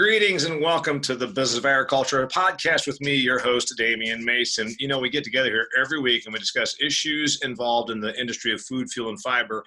Greetings and welcome to the Business of Agriculture podcast with me, your host, Damian Mason. You know, we get together here every week and we discuss issues involved in the industry of food, fuel, and fiber.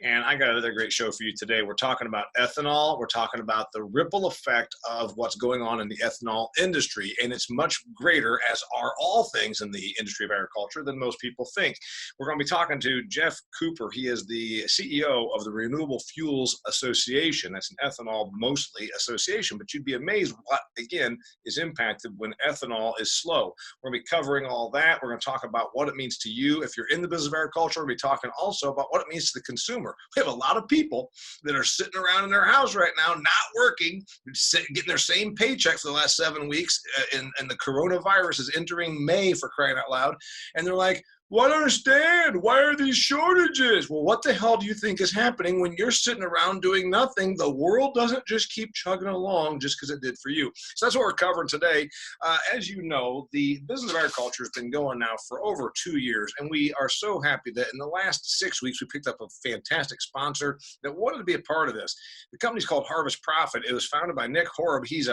And I got another great show for you today. We're talking about ethanol. We're talking about the ripple effect of what's going on in the ethanol industry. And it's much greater, as are all things in the industry of agriculture, than most people think. We're going to be talking to Geoff Cooper. He is the CEO of the Renewable Fuels Association. That's an ethanol mostly association, but you'd be amazed what, again, is impacted when ethanol is slow. We're going to be covering all that. We're going to talk about what it means to you if you're in the business of agriculture. We're going to be talking also about what it means to the consumer. We have a lot of people that are sitting around in their house right now, not working, getting their same paycheck for the last 7 weeks, and the coronavirus is entering May, for crying out loud, and they're like, well, I don't understand. Why are these shortages? Well, what the hell do you think is happening when you're sitting around doing nothing? The world doesn't just keep chugging along just because it did for you. So that's what we're covering today. As you know, the business of agriculture has been going now for over 2 years, and we are so happy that in the last 6 weeks, we picked up a fantastic sponsor that wanted to be a part of this. The company's called Harvest Profit. It was founded by Nick Hoard. He's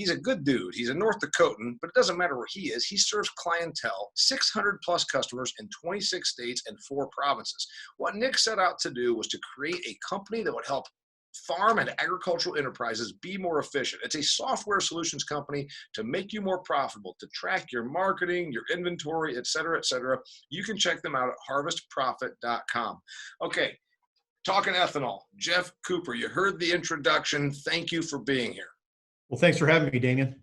a good dude. He's a North Dakotan, but it doesn't matter where he is. He serves clientele, 600 plus customers in 26 states and 4 provinces. What Nick set out to do was to create a company that would help farm and agricultural enterprises be more efficient. It's a software solutions company to make you more profitable, to track your marketing, your inventory, et cetera, et cetera. You can check them out at harvestprofit.com. Okay, talking ethanol. Geoff Cooper, you heard the introduction. Thank you for being here. Well, thanks for having me, Damian.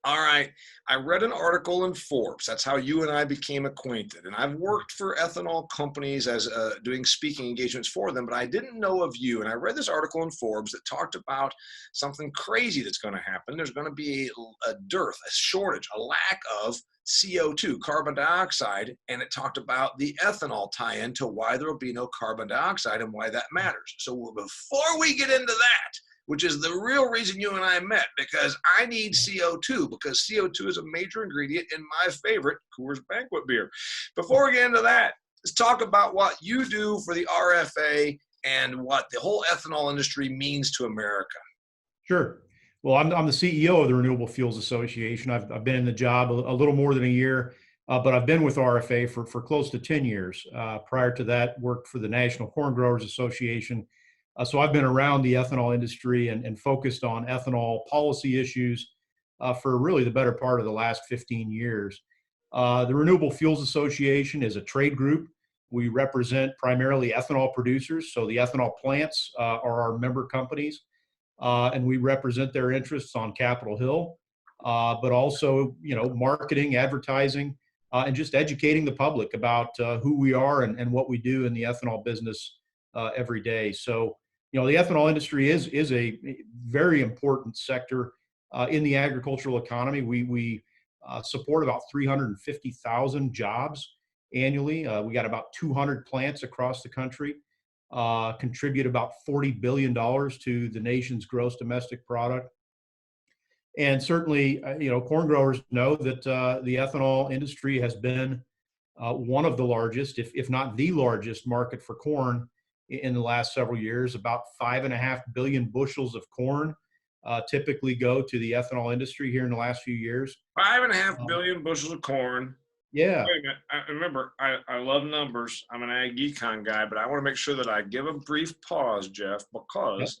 All right. I read an article in Forbes. That's how you and I became acquainted. And I've worked for ethanol companies as doing speaking engagements for them, but I didn't know of you. And I read this article in Forbes that talked about something crazy that's going to happen. There's going to be a dearth, a shortage, a lack of CO2, carbon dioxide, and it talked about the ethanol tie-in to why there will be no carbon dioxide and why that matters. So before we get into that, which is the real reason you and I met, because I need CO2, because CO2 is a major ingredient in my favorite Coors Banquet beer. Before we get into that, let's talk about what you do for the RFA and what the whole ethanol industry means to America. Sure. Well, I'm the CEO of the Renewable Fuels Association. I've been in the job a little more than a year, but I've been with RFA for close to 10 years. Prior to that, worked for the National Corn Growers Association. So I've been around the ethanol industry and focused on ethanol policy issues for really the better part of the last 15 years. The Renewable Fuels Association is a trade group. We represent primarily ethanol producers. So the Ethanol Plants are our member companies, and we represent their interests on Capitol Hill, but also, marketing, advertising, and just educating the public about who we are and what we do in the ethanol business every day. So, the ethanol industry is a very important sector in the agricultural economy. We support about 350,000 jobs annually. We got about 200 plants across the country, contribute about $40 billion to the nation's gross domestic product. And certainly, corn growers know that the ethanol industry has been one of the largest, if not the largest market for corn in the last several years. About 5.5 billion bushels of corn typically go to the ethanol industry here in the last few years. 5.5 billion bushels of corn. Yeah. Wait a minute. Remember, I love numbers. I'm an ag econ guy, but I want to make sure that I give a brief pause, Geoff, because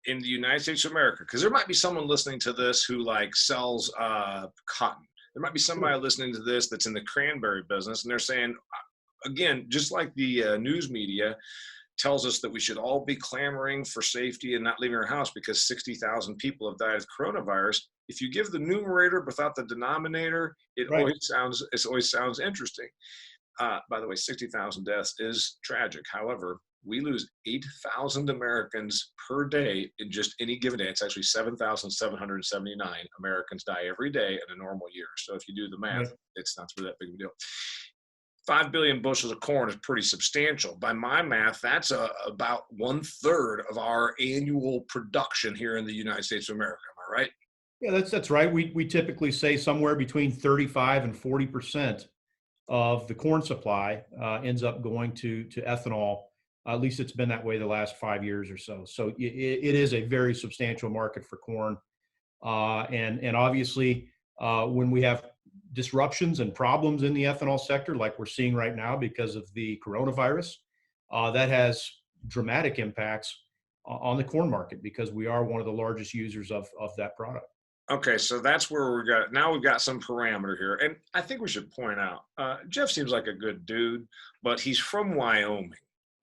in the United States of America, because there might be someone listening to this who sells cotton. There might be somebody listening to this that's in the cranberry business, and they're saying, again, just like the news media tells us that we should all be clamoring for safety and not leaving our house because 60,000 people have died of coronavirus. If you give the numerator without the denominator, it always sounds interesting. By the way, 60,000 deaths is tragic. However, we lose 8,000 Americans per day in just any given day. It's actually 7,779 Americans die every day in a normal year. So if you do the math, it's not really that big of a deal. 5 billion bushels of corn is pretty substantial. By my math, that's about 1/3 of our annual production here in the United States of America. Am I right? Yeah, that's right. We typically say somewhere between 35 and 40% of the corn supply ends up going to ethanol At least it's been that way the last 5 years or so. So it is a very substantial market for corn. And obviously, when we have disruptions and problems in the ethanol sector, like we're seeing right now because of the coronavirus, that has dramatic impacts on the corn market because we are one of the largest users of that product. Okay, so that's where we've got some parameter here. And I think we should point out, Geoff seems like a good dude, but he's from Wyoming.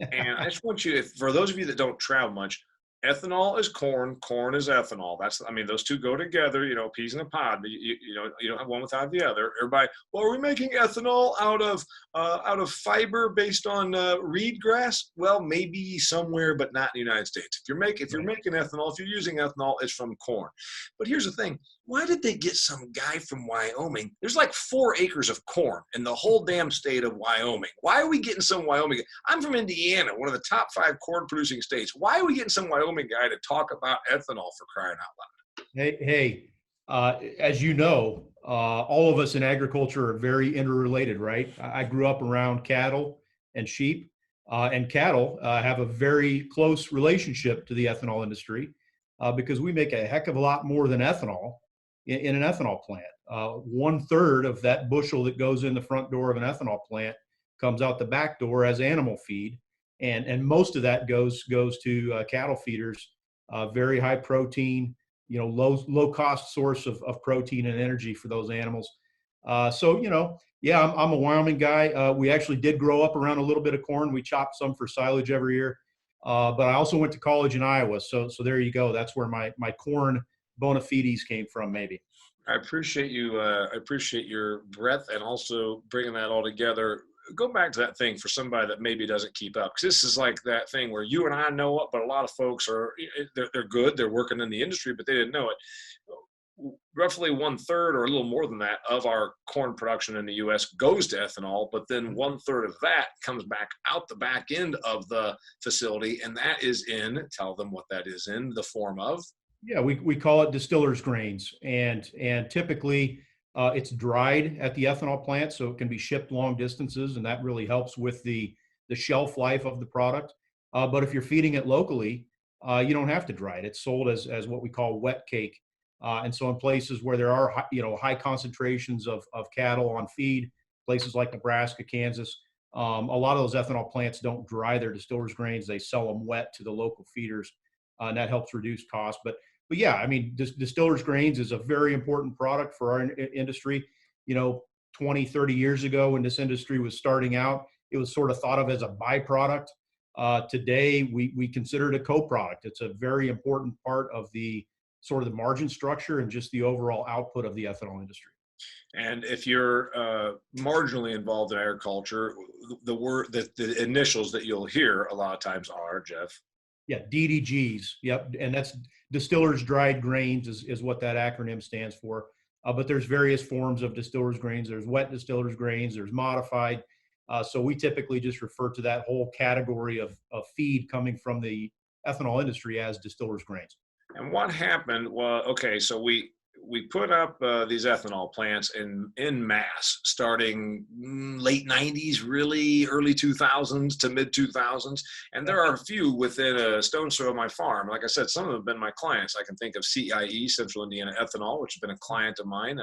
And I just want you to, for those of you that don't travel much, ethanol is corn, corn is ethanol. I mean, those two go together, peas in a pod, but you don't have one without the other. Everybody, well, are we making ethanol out of fiber based on reed grass? Well, maybe somewhere, but not in the United States. If you're making ethanol, if you're using ethanol, it's from corn. But here's the thing. Why did they get some guy from Wyoming? There's like 4 acres of corn in the whole damn state of Wyoming. Why are we getting some Wyoming? I'm from Indiana, one of the top 5 corn producing states. Why are we getting some Wyoming guy to talk about ethanol, for crying out loud? Hey, as you know, all of us in agriculture are very interrelated, right? I grew up around cattle and sheep, and cattle have a very close relationship to the ethanol industry because we make a heck of a lot more than ethanol in an ethanol plant. 1/3 of that bushel that goes in the front door of an ethanol plant comes out the back door as animal feed, and most of that goes to cattle feeders. Very high protein, low cost source of protein and energy for those animals. So yeah, I'm a Wyoming guy. We actually did grow up around a little bit of corn. We chopped some for silage every year, but I also went to college in Iowa. So there you go. That's where my corn bona fides came from, maybe. I appreciate you. I appreciate your breadth and also bringing that all together. Go back to that thing for somebody that maybe doesn't keep up, because this is like that thing where you and I know it, but a lot of folks they're good. They're working in the industry, but they didn't know it. Roughly 1/3 or a little more than that of our corn production in the U.S. goes to ethanol, but then 1/3 of that comes back out the back end of the facility, and that is tell them what that is in the form of. Yeah, we call it distillers grains, and typically it's dried at the ethanol plant, so it can be shipped long distances, and that really helps with the shelf life of the product. But if you're feeding it locally, you don't have to dry it. It's sold as what we call wet cake, and so in places where there are high concentrations of cattle on feed, places like Nebraska, Kansas, a lot of those ethanol plants don't dry their distillers grains; they sell them wet to the local feeders, and that helps reduce costs. But yeah, I mean, distillers grains is a very important product for our industry. 20, 30 years ago when this industry was starting out, it was sort of thought of as a byproduct. Today, we consider it a co-product. It's a very important part of the sort of the margin structure and just the overall output of the ethanol industry. And if you're marginally involved in agriculture, the initials that you'll hear a lot of times are, Geoff. Yeah, DDGs. Yep, and that's distillers dried grains is what that acronym stands for. But there's various forms of distillers grains. There's wet distillers grains. There's modified. So we typically just refer to that whole category of feed coming from the ethanol industry as distillers grains. And what happened was, okay, so we put up these ethanol plants in mass starting late 90s, really early 2000s to mid 2000s. And there are a few within a stone's throw of my farm. Like I said, some of them have been my clients. I can think of CIE, Central Indiana Ethanol, which has been a client of mine,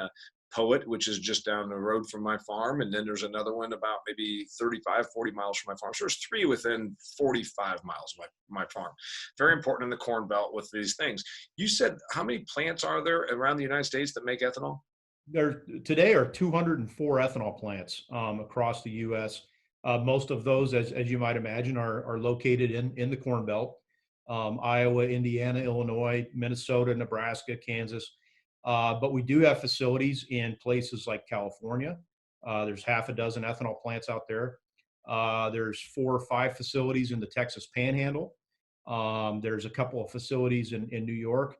Poet, which is just down the road from my farm. And then there's another one about maybe 35, 40 miles from my farm. So there's 3 within 45 miles of my farm. Very important in the Corn Belt with these things. You said, how many plants are there around the United States that make ethanol? There today are 204 ethanol plants across the U.S. Most of those, as you might imagine, are located in the Corn Belt. Iowa, Indiana, Illinois, Minnesota, Nebraska, Kansas. But we do have facilities in places like California. There's half a dozen ethanol plants out there. There's 4 or 5 facilities in the Texas Panhandle. There's a couple of facilities in New York.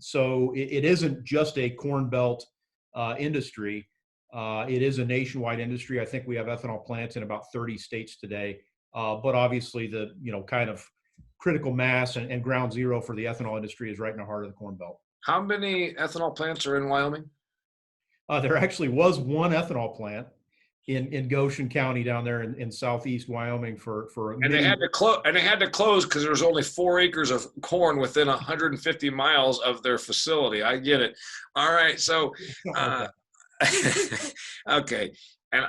So it isn't just a Corn Belt industry. It is a nationwide industry. I think we have ethanol plants in about 30 states today. But obviously the kind of critical mass and ground zero for the ethanol industry is right in the heart of the Corn Belt. How many ethanol plants are in Wyoming? There actually was one ethanol plant. in Goshen County down there in southeast Wyoming for And they had to close. And they had to close because there was only 4 acres of corn within 150 miles of their facility. I get it. All right. So, okay. And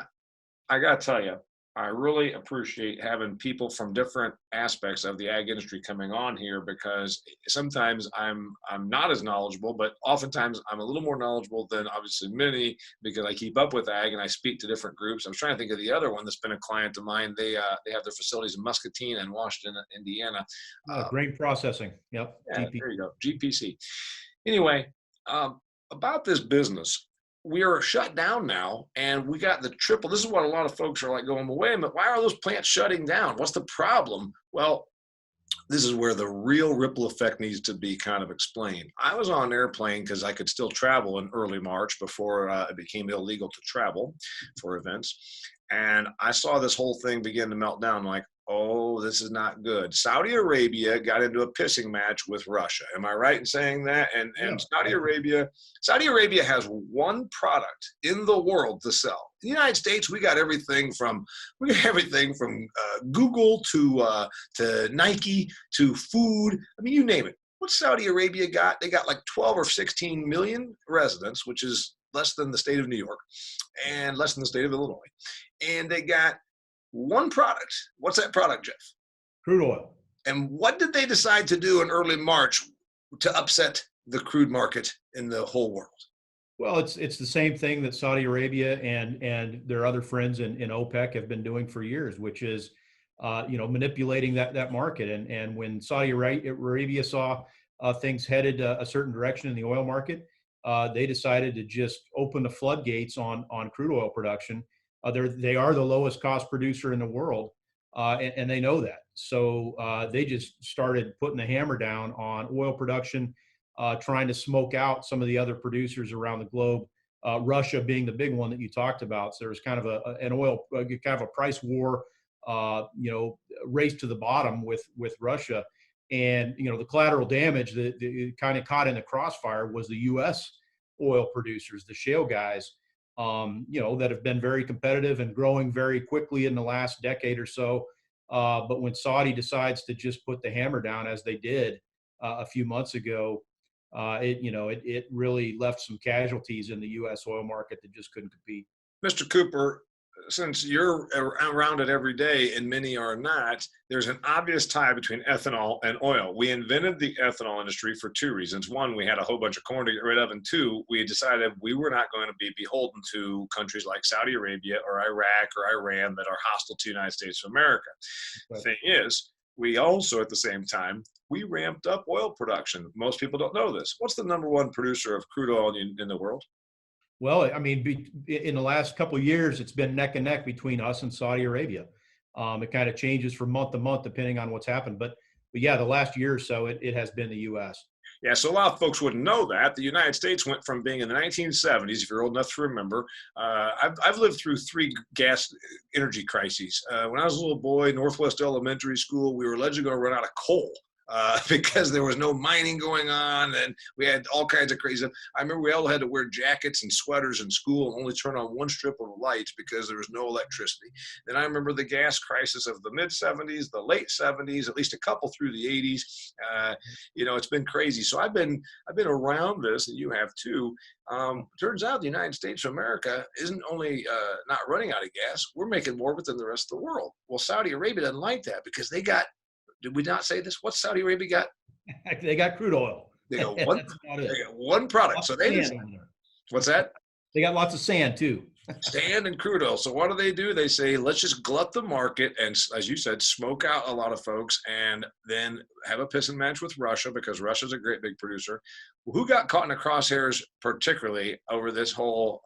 I got to tell you, I really appreciate having people from different aspects of the ag industry coming on here, because sometimes I'm not as knowledgeable, but oftentimes I'm a little more knowledgeable than obviously many, because I keep up with ag and I speak to different groups. I was trying to think of the other one that's been a client of mine. They have their facilities in Muscatine and Washington, Indiana. Grain processing. Yep. Yeah, there you go. GPC. Anyway, about this business. We are shut down now, and we got the triple. This is what a lot of folks are like going, well, wait a minute, why are those plants shutting down? What's the problem? Well, this is where the real ripple effect needs to be kind of explained. I was on an airplane because I could still travel in early March before it became illegal to travel for events. And I saw this whole thing begin to melt down, like, oh, this is not good. Saudi Arabia got into a pissing match with Russia. Am I right in saying that? And Saudi Arabia has one product in the world to sell. In the United States, we got everything from Google to Nike to food. I mean, you name it. What Saudi Arabia got? They got like 12 or 16 million residents, which is less than the state of New York and less than the state of Illinois. And they got one product. What's that product, Geoff? Crude oil. And what did they decide to do in early March to upset the crude market in the whole world? Well, it's the same thing that Saudi Arabia and their other friends in OPEC have been doing for years, which is manipulating that market. And when Saudi Arabia saw things headed a certain direction in the oil market, they decided to just open the floodgates on crude oil production. They are the lowest cost producer in the world, and they know that. So they just started putting the hammer down on oil production, trying to smoke out some of the other producers around the globe. Russia being the big one that you talked about. So there was kind of a price war, race to the bottom with Russia, and the collateral damage that kind of caught in the crossfire was the U.S. oil producers, the shale guys. That have been very competitive and growing very quickly in the last decade or so. But when Saudi decides to just put the hammer down, as they did a few months ago, it really left some casualties in the U.S. oil market that just couldn't compete. Mr. Cooper, since you're around it every day and many are not, there's an obvious tie between ethanol and oil. We invented the ethanol industry for two reasons. One, we had a whole bunch of corn to get rid of. And two, we decided we were not going to be beholden to countries like Saudi Arabia or Iraq or Iran that are hostile to the United States of America. Right. The thing is, we also, at the same time, we ramped up oil production. Most people don't know this. What's the number one producer of crude oil in the world? Well, I mean, in the last couple of years, it's been neck and neck between us and Saudi Arabia. It kind of changes from month to month depending on what's happened. But yeah, the last year or so, it has been the U.S. Yeah, so a lot of folks wouldn't know that. The United States went from being in the 1970s, if you're old enough to remember. I've lived through 3 gas energy crises. When I was a little boy, Northwest Elementary School, we were allegedly going to run out of coal. Because there was no mining going on, and we had all kinds of crazy stuff. I remember we all had to wear jackets and sweaters in school and only turn on one strip of lights because there was no electricity. Then I remember the gas crisis of the mid-'70s, the late '70s, at least a couple through the '80s. It's been crazy. So I've been around this, and you have too. Turns out the United States of America isn't only not running out of gas, we're making more of it than the rest of the world. Well, Saudi Arabia doesn't like that because they got, did we not say this? What's Saudi Arabia got? They got crude oil. They got one product. So they just, what's that? They got lots of sand too. Sand and crude oil. So what do? They say, let's just glut the market and, as you said, smoke out a lot of folks and then have a pissing match with Russia because Russia's a great big producer. Who got caught in the crosshairs particularly over this whole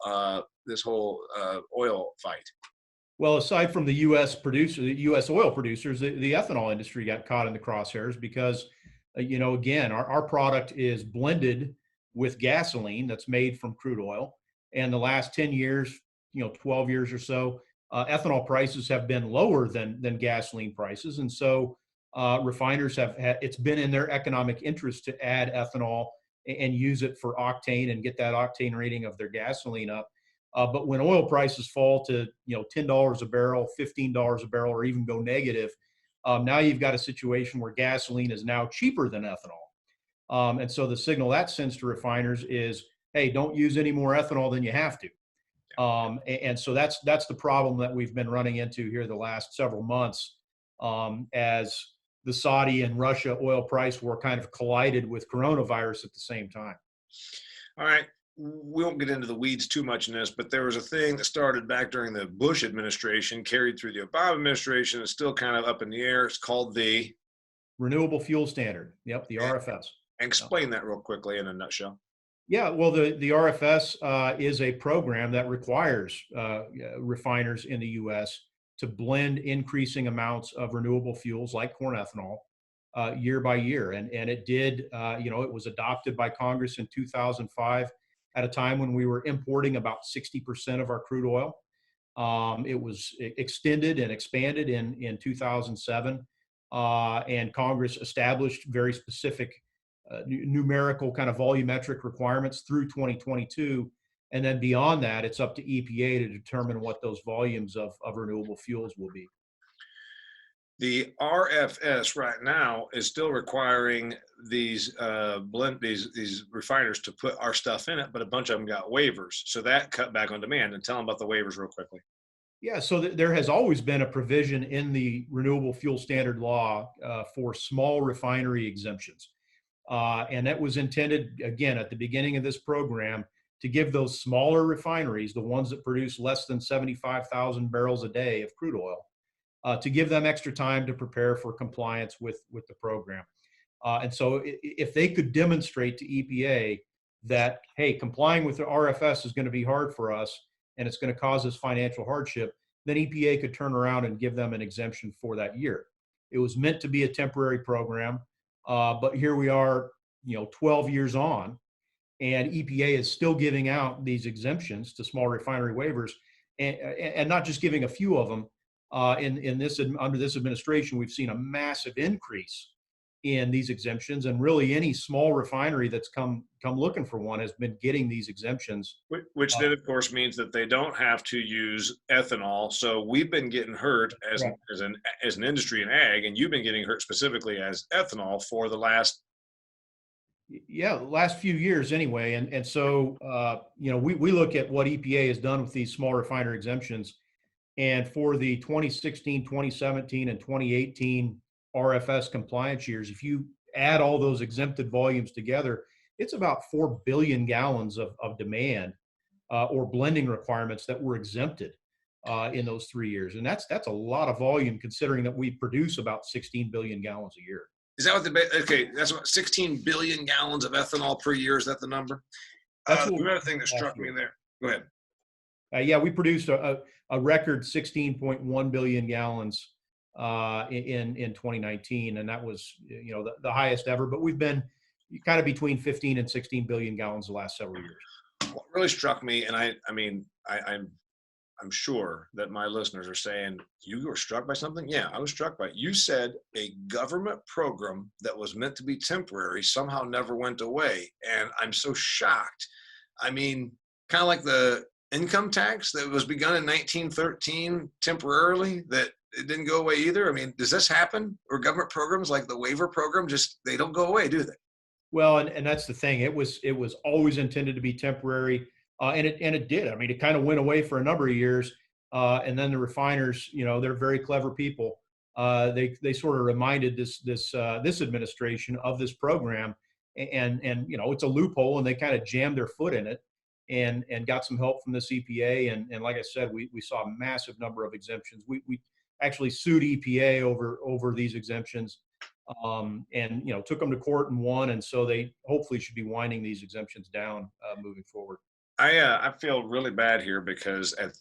oil fight? Well, aside from the U.S. oil producers, the ethanol industry got caught in the crosshairs because, again, our product is blended with gasoline that's made from crude oil. And the last 10 years, 12 years or so, ethanol prices have been lower than gasoline prices. And so refiners it's been in their economic interest to add ethanol and use it for octane and get that octane rating of their gasoline up. But when oil prices fall to $10 a barrel, $15 a barrel, or even go negative, now you've got a situation where gasoline is now cheaper than ethanol. And so the signal that sends to refiners is, hey, don't use any more ethanol than you have to. And so that's the problem that we've been running into here the last several months, as the Saudi and Russia oil price war kind of collided with coronavirus at the same time. All right. We won't get into the weeds too much in this, but there was a thing that started back during the Bush administration, carried through the Obama administration. It's still kind of up in the air. It's called the Renewable Fuel Standard. Yep, the RFS. Explain that real quickly in a nutshell. Yeah, well, the RFS is a program that requires refiners in the U.S. to blend increasing amounts of renewable fuels like corn ethanol year by year. And it did, it was adopted by Congress in 2005 at a time when we were importing about 60% of our crude oil. It was extended and expanded in 2007. And Congress established very specific numerical kind of volumetric requirements through 2022. And then beyond that, it's up to EPA to determine what those volumes of renewable fuels will be. The RFS right now is still requiring these these refiners to put our stuff in it, but a bunch of them got waivers. So that cut back on demand. And tell them about the waivers real quickly. Yeah, so there has always been a provision in the Renewable Fuel Standard law for small refinery exemptions. And that was intended, again, at the beginning of this program, to give those smaller refineries, the ones that produce less than 75,000 barrels a day of crude oil, to give them extra time to prepare for compliance with the program. And so if they could demonstrate to EPA that, hey, complying with the RFS is going to be hard for us and it's going to cause us financial hardship, then EPA could turn around and give them an exemption for that year. It was meant to be a temporary program, but here we are, 12 years on, and EPA is still giving out these exemptions to small refinery waivers, and not just giving a few of them. Under this administration, we've seen a massive increase in these exemptions, and really any small refinery that's come looking for one has been getting these exemptions. Which then, of course, means that they don't have to use ethanol. So we've been getting hurt as an industry in ag, and you've been getting hurt specifically as ethanol for the last few years anyway. And so we look at what EPA has done with these small refinery exemptions. And for the 2016, 2017, and 2018 RFS compliance years, if you add all those exempted volumes together, it's about 4 billion gallons of demand or blending requirements that were exempted in those 3 years. And that's a lot of volume, considering that we produce about 16 billion gallons a year. Is that what that's what 16 billion gallons of ethanol per year? Is that the number? Another thing that struck me there. Go ahead. We produced a record 16.1 billion gallons in 2019, and that was the highest ever. But we've been kind of between 15 and 16 billion gallons the last several years. What really struck me, and I'm sure that my listeners are saying, you were struck by something? Yeah, I was struck by it. You said a government program that was meant to be temporary somehow never went away, and I'm so shocked. I mean, kind of like the income tax that was begun in 1913 temporarily, that it didn't go away either. I mean, does this happen? Or government programs like the waiver program, they don't go away, do they? Well, and that's the thing. It was always intended to be temporary, and it did. I mean, it kind of went away for a number of years, and then the refiners, they're very clever people. They sort of reminded this administration of this program, and it's a loophole, and they kind of jammed their foot in it. And got some help from the EPA, and like I said, we saw a massive number of exemptions. We actually sued EPA over these exemptions, and took them to court and won, and so they hopefully should be winding these exemptions down moving forward. I feel really bad here because at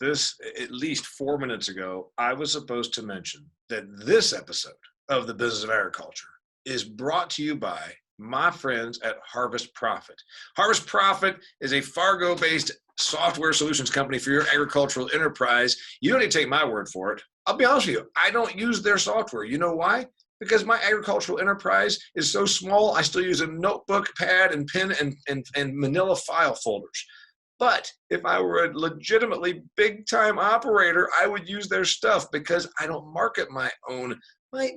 least 4 minutes ago, I was supposed to mention that this episode of the Business of Agriculture is brought to you by my friends at Harvest Profit. Harvest Profit is a Fargo-based software solutions company for your agricultural enterprise. You don't need to take my word for it. I'll be honest with you, I don't use their software. You know why? Because my agricultural enterprise is so small, I still use a notebook, pad, and pen, and manila file folders. But if I were a legitimately big time operator, I would use their stuff because I don't market my own.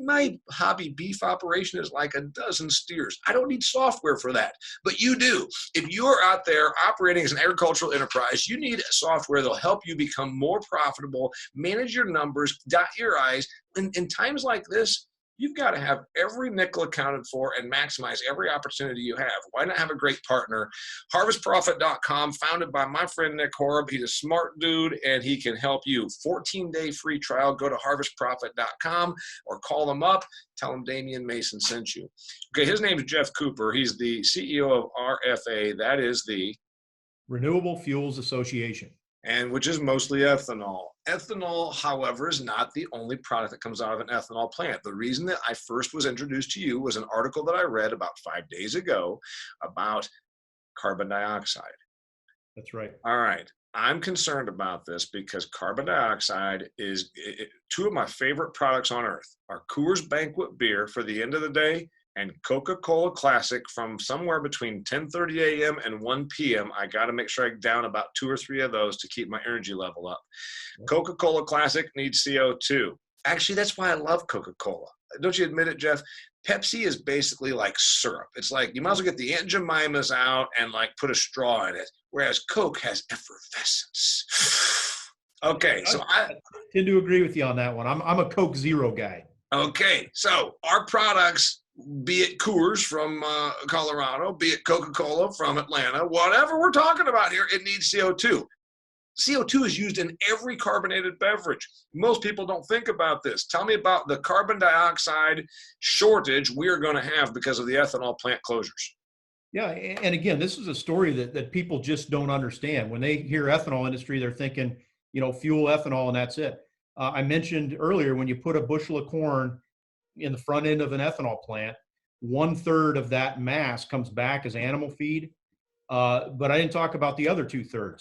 My hobby beef operation is like a dozen steers. I don't need software for that, but you do. If you're out there operating as an agricultural enterprise, you need software that'll help you become more profitable, manage your numbers, dot your I's. In times like this, you've got to have every nickel accounted for and maximize every opportunity you have. Why not have a great partner? HarvestProfit.com, founded by my friend Nick Hoard. He's a smart dude, and he can help you. 14-day free trial. Go to HarvestProfit.com or call them up. Tell them Damian Mason sent you. Okay, his name is Geoff Cooper. He's the CEO of RFA. That is the Renewable Fuels Association. And which is mostly ethanol. Ethanol, however, is not the only product that comes out of an ethanol plant. The reason that I first was introduced to you was an article that I read about 5 days ago about carbon dioxide. That's right. All right. I'm concerned about this because carbon dioxide is two of my favorite products on earth are Coors Banquet beer for the end of the day and Coca-Cola Classic from somewhere between 10:30 a.m. and 1 p.m. I got to make sure I down about 2 or 3 of those to keep my energy level up. Coca-Cola Classic needs CO2. Actually, that's why I love Coca-Cola. Don't you admit it, Geoff? Pepsi is basically like syrup. It's like you might as well get the Aunt Jemimas out and like put a straw in it, whereas Coke has effervescence. Okay, so I tend to agree with you on that one. I'm a Coke Zero guy. Okay, so our products, be it Coors from Colorado, be it Coca-Cola from Atlanta, whatever we're talking about here, it needs CO2. CO2 is used in every carbonated beverage. Most people don't think about this. Tell me about the carbon dioxide shortage we are going to have because of the ethanol plant closures. Yeah, and again, this is a story that people just don't understand. When they hear ethanol industry, they're thinking, fuel ethanol and that's it. I mentioned earlier, when you put a bushel of corn in the front end of an ethanol plant, 1/3 of that mass comes back as animal feed. But I didn't talk about the other 2/3.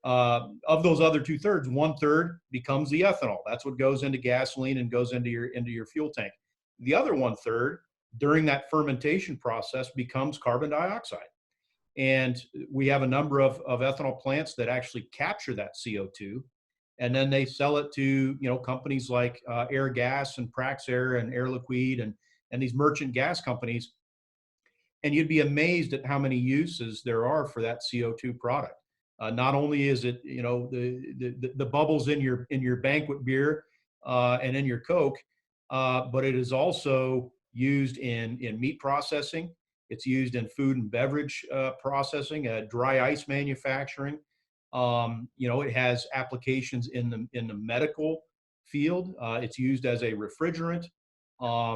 Of those other 2/3, 1/3 becomes the ethanol. That's what goes into gasoline and goes into your fuel tank. The other 1/3 during that fermentation process becomes carbon dioxide. And we have a number of ethanol plants that actually capture that CO2. And then they sell it to companies like Air Gas and Praxair and Air Liquide and these merchant gas companies. And you'd be amazed at how many uses there are for that CO2 product. Not only is it the bubbles in your banquet beer and in your Coke, but it is also used in meat processing. It's used in food and beverage processing, dry ice manufacturing. It has applications in the medical field. It's used as a refrigerant.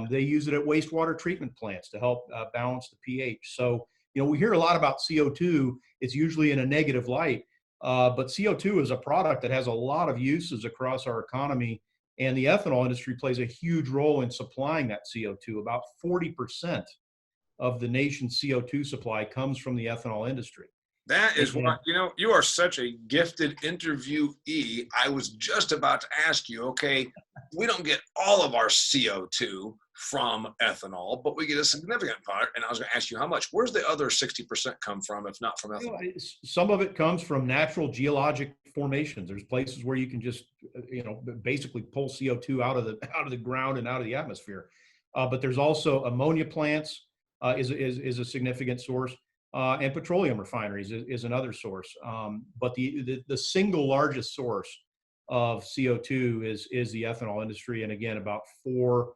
They use it at wastewater treatment plants to help balance the pH. So, we hear a lot about CO2. It's usually in a negative light, but CO2 is a product that has a lot of uses across our economy, and the ethanol industry plays a huge role in supplying that CO2. About 40% of the nation's CO2 supply comes from the ethanol industry. That is what, you are such a gifted interviewee. I was just about to ask you, okay, we don't get all of our CO2 from ethanol, but we get a significant part. And I was going to ask you how much. Where's the other 60% come from, if not from ethanol? Some of it comes from natural geologic formations. There's places where you can just, basically pull CO2 out of the ground and out of the atmosphere. But there's also ammonia plants is a significant source. And petroleum refineries is another source. But the single largest source of CO2 is the ethanol industry. And again, about four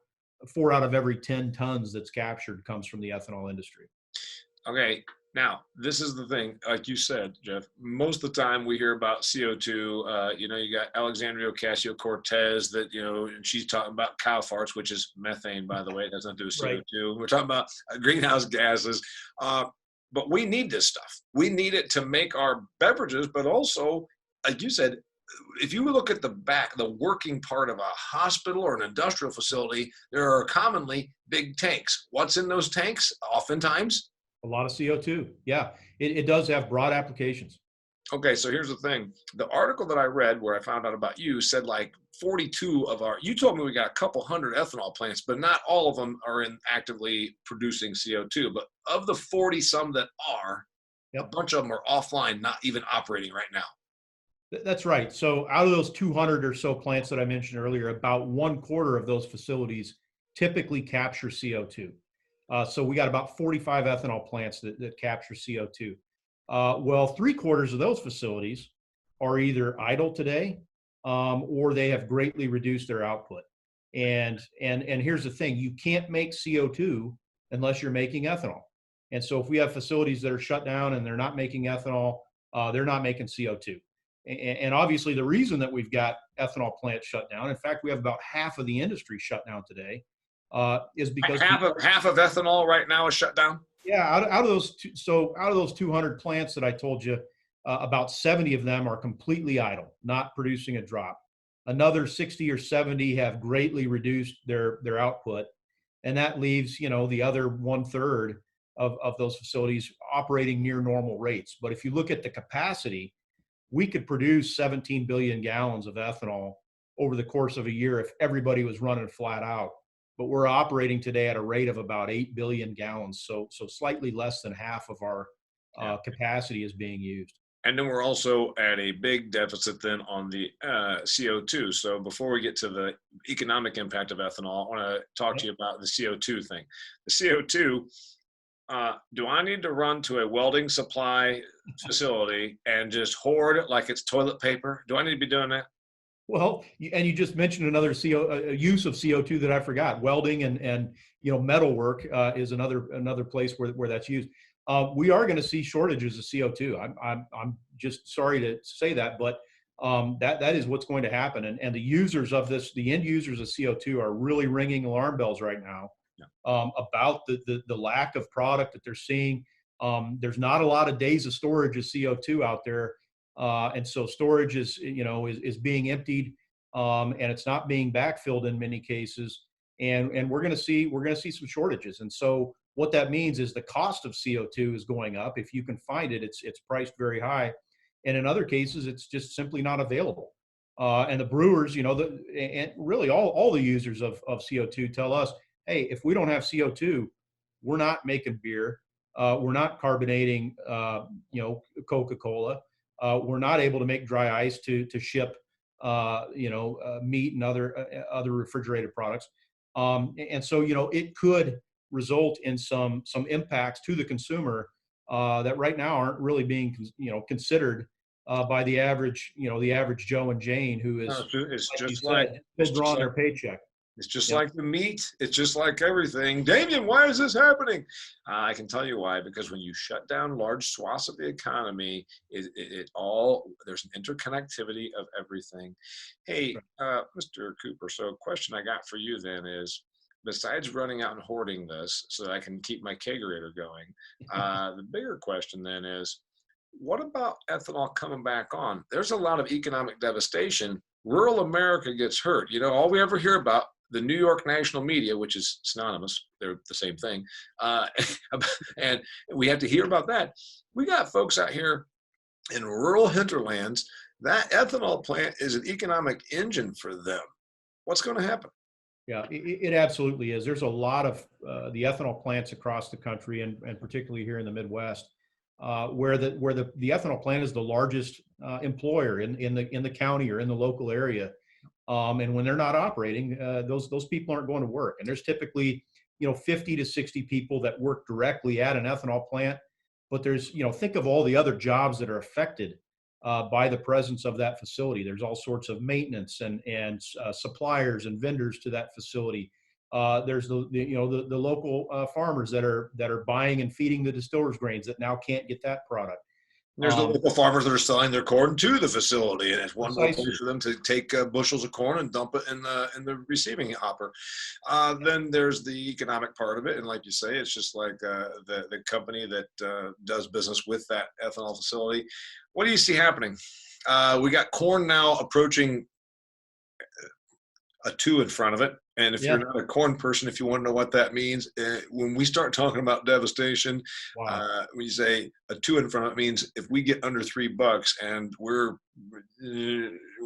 out of every 10 tons that's captured comes from the ethanol industry. Okay. Now, this is the thing, like you said, Geoff, most of the time we hear about CO2, you got Alexandria Ocasio-Cortez that, and she's talking about cow farts, which is methane, by the way, it has nothing to do with CO2. Right. We're talking about greenhouse gases. But we need this stuff. We need it to make our beverages, but also, like you said, if you look at the working part of a hospital or an industrial facility, there are commonly big tanks. What's in those tanks? Oftentimes, a lot of CO2. Yeah, it does have broad applications. Okay, so here's the thing. The article that I read where I found out about you said like 42 of you told me we got a couple hundred ethanol plants, but not all of them are actively producing CO2. But of the 40 some that are, a Yep. bunch of them are offline, not even operating right now. That's right. So out of those 200 or so plants that I mentioned earlier, about 1/4 of those facilities typically capture CO2. So we got about 45 ethanol plants that capture CO2. Well, 3/4 of those facilities are either idle today, or they have greatly reduced their output. And here's the thing: you can't make CO2 unless you're making ethanol. And so if we have facilities that are shut down and they're not making ethanol, they're not making CO2. And obviously, the reason that we've got ethanol plants shut down, in fact, we have about half of the industry shut down today, is because Half of ethanol right now is shut down. yeah, out of those out of those 200 plants that I told you, about 70 of them are completely idle, not producing a drop. Another 60 or 70 have greatly reduced their output, and that leaves the other 1/3 of those facilities operating near normal rates. But if you look at the capacity, we could produce 17 billion gallons of ethanol over the course of a year if everybody was running flat out. But we're operating today at a rate of about 8 billion gallons. So slightly less than half of our capacity is being used. And then we're also at a big deficit then on the CO2. So before we get to the economic impact of ethanol, I want to talk to you about the CO2 thing. The CO2, do I need to run to a welding supply facility and just hoard it like it's toilet paper? Do I need to be doing that? Well, and you just mentioned another use of CO2 that I forgot. Welding and metalwork is another place where that's used. We are going to see shortages of CO2. I'm just sorry to say that, but that is what's going to happen. And the users of this, the end users of CO2, are really ringing alarm bells right now about the lack of product that they're seeing. There's not a lot of days of storage of CO2 out there. And so storage is being emptied, and it's not being backfilled in many cases. And we're going to see some shortages. And so what that means is the cost of CO2 is going up. If you can find it, it's priced very high. And in other cases, it's just simply not available. And the brewers, and really all the users of CO2 tell us, hey, if we don't have CO2, we're not making beer. We're not carbonating, Coca-Cola. We're not able to make dry ice to ship, meat and other refrigerated products. And so, it could result in some impacts to the consumer that right now aren't really being, considered by the average Joe and Jane who is, still drawing their paycheck. It's just like the meat. It's just like everything. Damian, why is this happening? I can tell you why. Because when you shut down large swaths of the economy, there's an interconnectivity of everything. Hey, Mr. Cooper, so a question I got for you then is, besides running out and hoarding this so that I can keep my kegerator going, the bigger question then is, what about ethanol coming back on? There's a lot of economic devastation. Rural America gets hurt. All we ever hear about, the New York national media, which is synonymous, they're the same thing, and we have to hear about that. We got folks out here in rural hinterlands. That ethanol plant is an economic engine for them. What's going to happen? Yeah, it absolutely is. There's a lot of the ethanol plants across the country, and particularly here in the Midwest, where the ethanol plant is the largest employer in the county or in the local area. And when they're not operating, those people aren't going to work. And there's typically 50 to 60 people that work directly at an ethanol plant. But there's think of all the other jobs that are affected by the presence of that facility. There's all sorts of maintenance and suppliers and vendors to that facility. There's the local farmers that are buying and feeding the distillers grains that now can't get that product. There's the local farmers that are selling their corn to the facility, and it's one more place for them to take bushels of corn and dump it in the receiving hopper. Then there's the economic part of it, and like you say, it's just like the company that does business with that ethanol facility. What do you see happening? We got corn now approaching a 2 in front of it. And if you're not a corn person, if you want to know what that means, when we start talking about devastation, when you say a 2 in front of it, means if we get under $3 and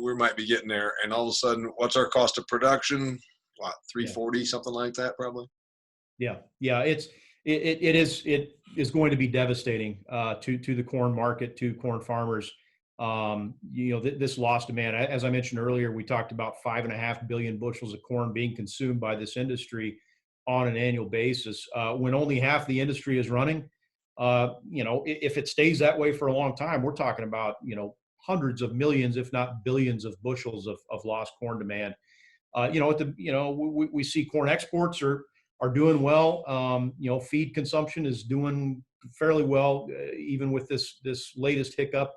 we might be getting there, and all of a sudden, what's our cost of production? What, 340, something like that, probably? Yeah. It's It is going to be devastating to the corn market, to corn farmers. This lost demand. As I mentioned earlier, we talked about 5.5 billion bushels of corn being consumed by this industry on an annual basis. When only half the industry is running, if it stays that way for a long time, we're talking about hundreds of millions, if not billions, of bushels of lost corn demand. We see corn exports are doing well. Feed consumption is doing fairly well, even with this latest hiccup.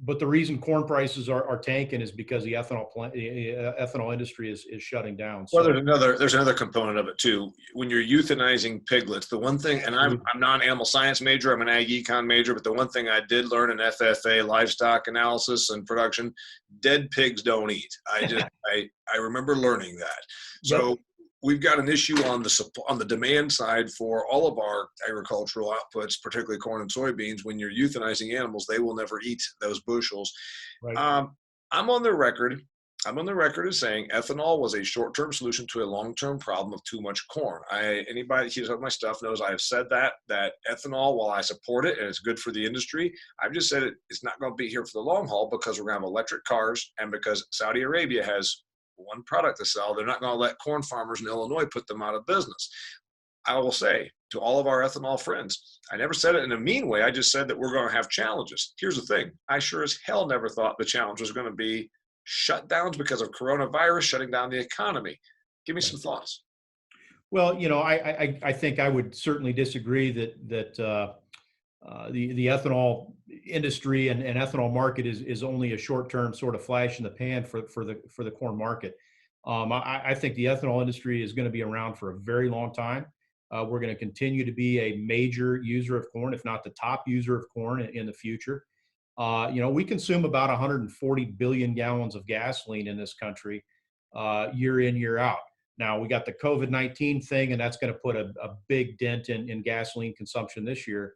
But the reason corn prices are tanking is because the ethanol industry is shutting down. Well, there's another component of it too. When you're euthanizing piglets, the one thing, and I'm not an animal science major, I'm an ag econ major, but the one thing I did learn in FFA, livestock analysis and production, dead pigs don't eat. I remember learning that. So Yep. we've got an issue on the demand side for all of our agricultural outputs, particularly corn and soybeans. When you're euthanizing animals, they will never eat those bushels. Right. I'm on the record as saying ethanol was a short-term solution to a long-term problem of too much corn. Anybody who's heard my stuff knows I have said that ethanol, while I support it and it's good for the industry, I've just said it's not going to be here for the long haul because we're going to have electric cars, and because Saudi Arabia has one product to sell, they're not going to let corn farmers in Illinois put them out of business. I will say to all of our ethanol friends, I never said it in a mean way. I just said that we're going to have challenges. Here's the thing. I sure as hell never thought the challenge was going to be shutdowns because of coronavirus shutting down the economy. Give me some thoughts. Well, I think I would certainly disagree that the ethanol industry and ethanol market is only a short-term sort of flash in the pan for the corn market. I think the ethanol industry is going to be around for a very long time. We're going to continue to be a major user of corn, if not the top user of corn in the future. We consume about 140 billion gallons of gasoline in this country year in, year out. Now, we got the COVID-19 thing, and that's going to put a big dent in gasoline consumption this year.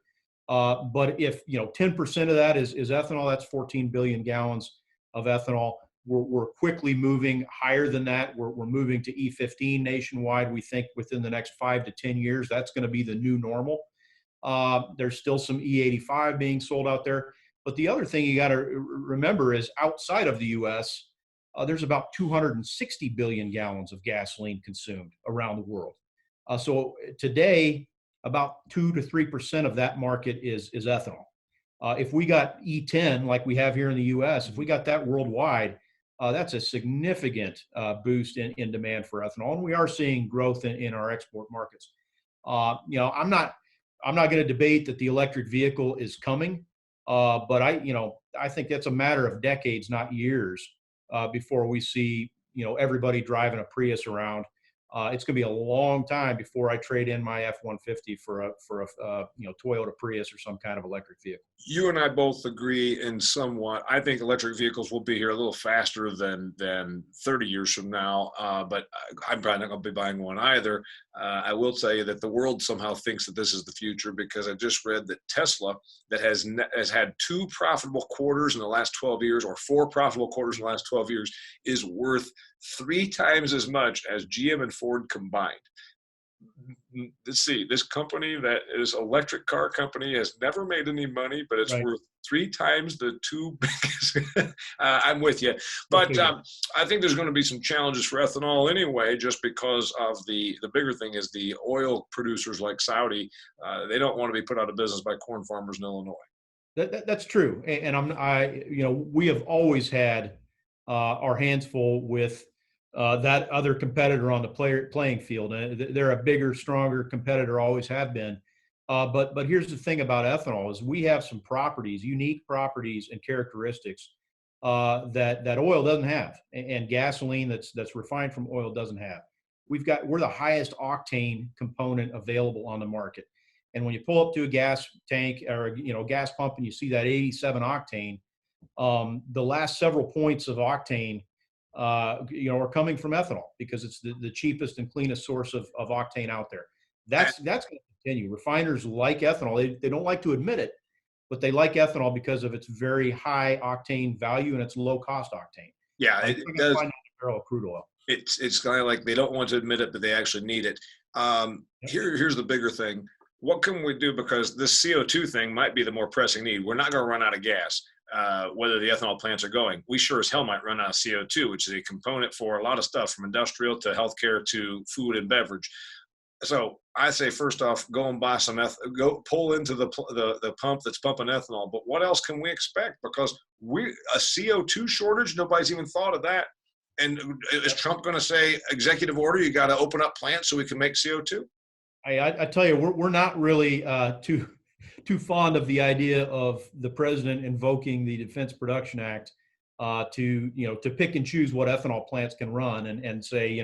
But if 10% of that is ethanol, that's 14 billion gallons of ethanol. We're quickly moving higher than that. We're moving to E15 nationwide. We think within the next 5 to 10 years, that's going to be the new normal. There's still some E85 being sold out there. But the other thing you got to remember is outside of the U.S., there's about 260 billion gallons of gasoline consumed around the world. So today, about 2 to 3% of that market is ethanol. If we got E10 like we have here in the U.S., if we got that worldwide, that's a significant boost in demand for ethanol, and we are seeing growth in our export markets. I'm not going to debate that the electric vehicle is coming, but I think that's a matter of decades, not years, before we see everybody driving a Prius around. It's going to be a long time before I trade in my F-150 for a Toyota Prius or some kind of electric vehicle. You and I both agree in somewhat. I think electric vehicles will be here a little faster than 30 years from now, but I'm probably not going to be buying one either. I will tell you that the world somehow thinks that this is the future, because I just read that Tesla, that has had 2 profitable quarters in the last 12 years, or 4 profitable quarters in the last 12 years, is worth 3 times as much as GM and Ford combined. Let's see, this company that is electric car company has never made any money, but it's worth 3 times the 2 biggest. I'm with you, but I think there's going to be some challenges for ethanol anyway, just because of the bigger thing is the oil producers like Saudi. They don't want to be put out of business by corn farmers in Illinois. That's true, and we have always had our hands full with that other competitor on the playing field. And they're a bigger, stronger competitor, always have been. But here's the thing about ethanol is we have some properties, unique properties and characteristics that oil doesn't have, and gasoline that's refined from oil doesn't have. We're the highest octane component available on the market. And when you pull up to a gas tank or gas pump and you see that 87 octane, the last several points of octane are coming from ethanol, because it's the cheapest and cleanest source of octane out there. That's going to continue. Refiners like ethanol. They don't like to admit it, but they like ethanol because of its very high octane value and its low cost octane. Yeah, it does. Find a barrel of crude oil. It's kind of like they don't want to admit it, but they actually need it. Here's the bigger thing. What can we do? Because this CO2 thing might be the more pressing need. We're not going to run out of gas, whether the ethanol plants are going. We sure as hell might run out of CO2, which is a component for a lot of stuff from industrial to healthcare to food and beverage. So I say, first off, go and buy some go pull into the pump that's pumping ethanol. But what else can we expect? Because a CO2 shortage, nobody's even thought of that. And is Trump going to say, executive order, you got to open up plants so we can make CO2? I tell you, we're not really too fond of the idea of the president invoking the Defense Production Act to pick and choose what ethanol plants can run and say,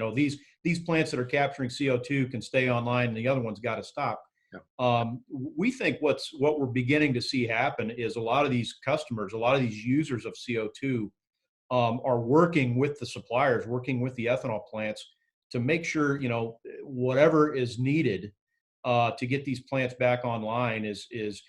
these plants that are capturing CO2 can stay online and the other ones got to stop. Yeah. We think what we're beginning to see happen is a lot of these customers, a lot of these users of CO2 are working with the suppliers, working with the ethanol plants to make sure, whatever is needed to get these plants back online is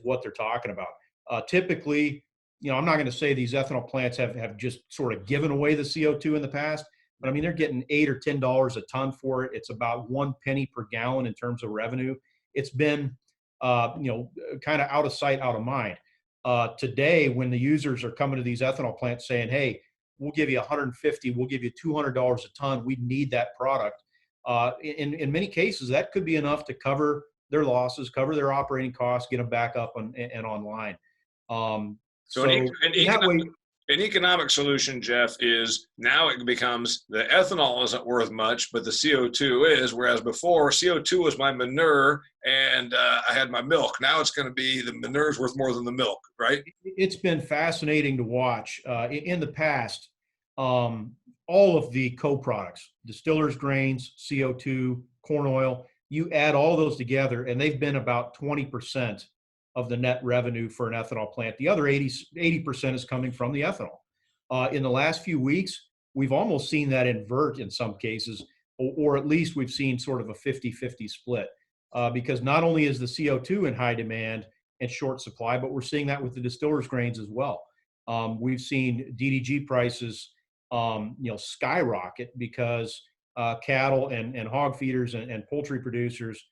what they're talking about. Typically, I'm not going to say these ethanol plants have just sort of given away the CO2 in the past, but I mean, they're getting $8 or $10 a ton for it. It's about 1 penny per gallon in terms of revenue. It's been, kind of out of sight, out of mind. Today, when the users are coming to these ethanol plants saying, hey, we'll give you 150, we'll give you $200 a ton, we need that product. In many cases, that could be enough to cover their losses, cover their operating costs, get them back up and online. So an economic solution, Geoff, is now it becomes the ethanol isn't worth much, but the CO2 is, whereas before CO2 was my manure and I had my milk. Now it's going to be the manure is worth more than the milk, right? It's been fascinating to watch. In the past, all of the co-products, distillers grains, CO2, corn oil, you add all those together and they've been about 20% of the net revenue for an ethanol plant. The other 80% is coming from the ethanol. In the last few weeks, we've almost seen that invert in some cases, or at least we've seen sort of a 50-50 split because not only is the CO2 in high demand and short supply, but we're seeing that with the distillers grains as well. We've seen DDG prices, skyrocket because cattle and hog feeders and poultry producers,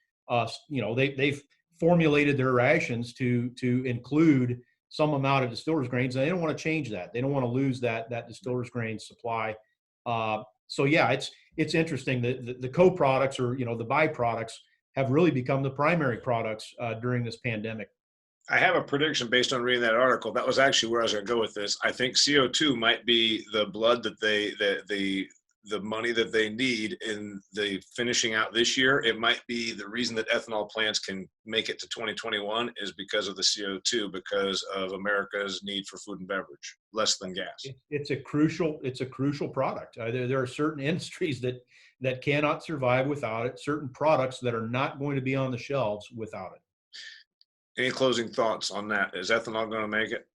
they've formulated their rations to include some amount of distillers grains, and they don't want to change that. They don't want to lose that distillers grains supply. So yeah, it's interesting that the co-products or the byproducts have really become the primary products during this pandemic. I have a prediction based on reading that article. That was actually where I was going to go with this. I think CO2 might be the blood that the money that they need in the finishing out this year. It might be the reason that ethanol plants can make it to 2021 is because of the CO2, because of America's need for food and beverage, less than gas. It's a crucial product. There are certain industries that cannot survive without it, certain products that are not going to be on the shelves without it. Any closing thoughts on that? Is ethanol going to make it?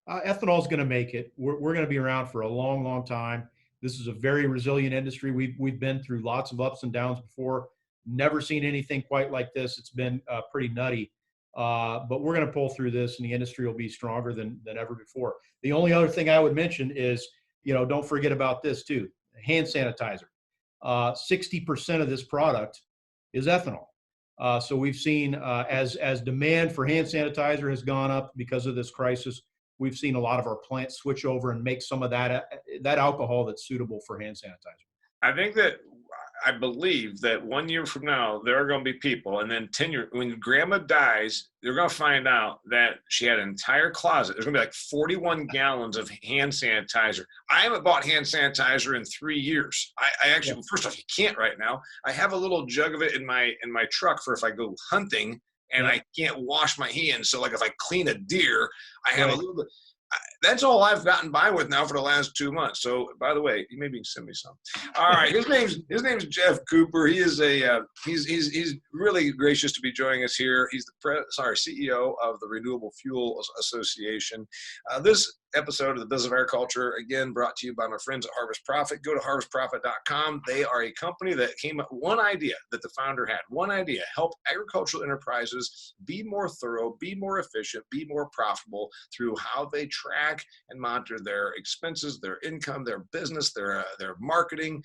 Ethanol is going to make it. We're going to be around for a long, long time. This is a very resilient industry. We've been through lots of ups and downs before. Never seen anything quite like this. It's been pretty nutty. But we're going to pull through this, and the industry will be stronger than ever before. The only other thing I would mention is, don't forget about this too. Hand sanitizer. 60% of this product is ethanol. So we've seen as demand for hand sanitizer has gone up because of this crisis, we've seen a lot of our plants switch over and make some of that alcohol that's suitable for hand sanitizer. I believe that 1 year from now, there are going to be people, and then 10 years, when grandma dies, they're going to find out that she had an entire closet. There's going to be like 41 gallons of hand sanitizer. I haven't bought hand sanitizer in 3 years. I actually, First off, you can't right now. I have a little jug of it in my truck for if I go hunting and I can't wash my hands. So like if I clean a deer, I have a little bit. That's all I've gotten by with now for the last 2 months. So, by the way, you maybe send me some. All right, his name's Geoff Cooper. He is he's really gracious to be joining us here. He's the CEO of the Renewable Fuels Association. This episode of the Business of Agriculture, again, brought to you by my friends at Harvest Profit. Go to harvestprofit.com. They are a company that came up with one idea that the founder had. One idea: help agricultural enterprises be more thorough, be more efficient, be more profitable through how they track and monitor their expenses, their income, their business, their marketing.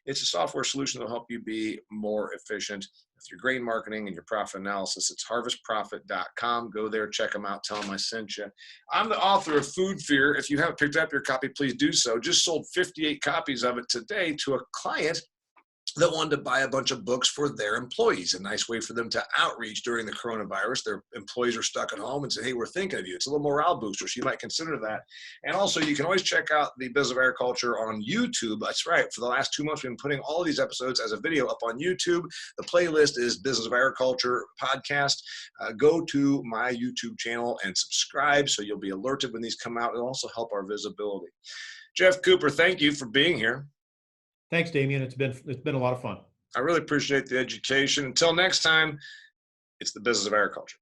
It's a software solution that will help you be more efficient with your grain marketing and your profit analysis. It's harvestprofit.com. Go there, check them out, tell them I sent you. I'm the author of Food Fear. If you haven't picked up your copy, please do so. Just sold 58 copies of it today to a client that wanted to buy a bunch of books for their employees. A nice way for them to outreach during the coronavirus. Their employees are stuck at home and say, hey, we're thinking of you. It's a little morale booster, so you might consider that. And also, you can always check out the Biz of Agriculture on YouTube. That's right. For the last 2 months, we've been putting all these episodes as a video up on YouTube. The playlist is Business of Agriculture Podcast. Go to my YouTube channel and subscribe so you'll be alerted when these come out. It'll also help our visibility. Geoff Cooper, thank you for being here. Thanks, Damian. It's been a lot of fun. I really appreciate the education. Until next time, it's the Business of Agriculture.